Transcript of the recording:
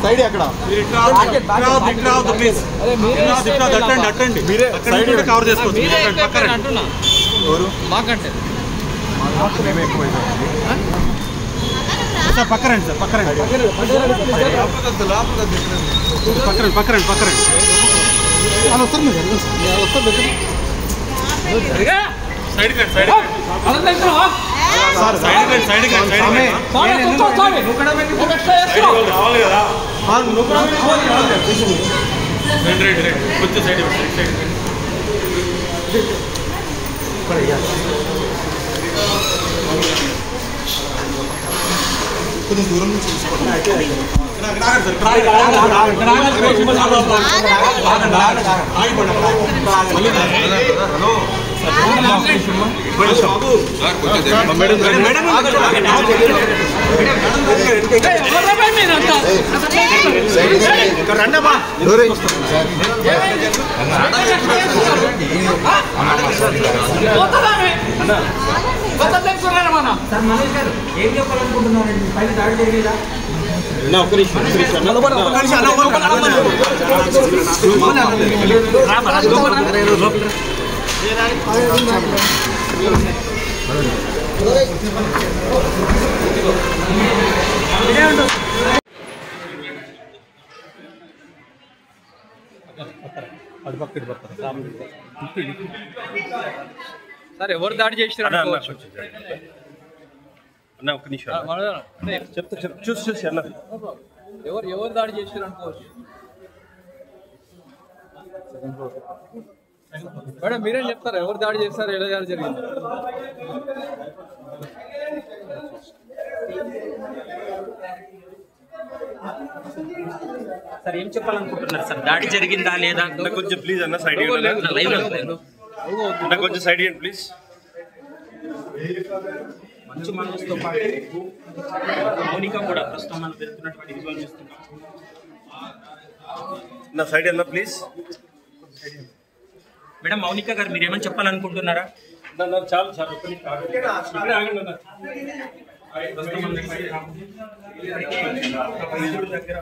side అక్కడ మీరే cover చేసుకోవచ్చు మాకంటే సార్ పక్కరండి సార్ పక్కరండి వస్తారు మీరు వస్తారు సైడ్ కొంచెం సైడ్ కొంచెం దూరం నుంచి ఏం చెప్పాలనుకుంటున్నారండి పైన దాడి జరిగేదా సార్ ఎవరు దాడి చేసినారు అన్న ఒక్క నిమిషం చెప్తా చూసి అన్న ఎవరు దాడి చేసినారు అనుకోవచ్చు మేడం మీరేం చెప్తారు ఎవరు దాడి చేస్తారు ఎలా దాడి జరిగింది సార్ ఏం చెప్పాలనుకుంటున్నారు సార్ దాడి జరిగిందా లేదా కొంచెం ప్లీజ్ అన్న సైడ్ అన్న కొంచెం సైడ్ ఇవ్వండి ప్లీజ్ మంచి మనసుతో పాటు మౌనిక కూడా ప్రస్తుతం మనం పెరుగుతున్నటువంటి విజువల్ చూస్తున్నాం నా సైడ్ అన్న ప్లీజ్ మేడం మౌనిక గారు మీరు ఏమైనా చెప్పాలనుకుంటున్నారా చాలు చాలు దగ్గర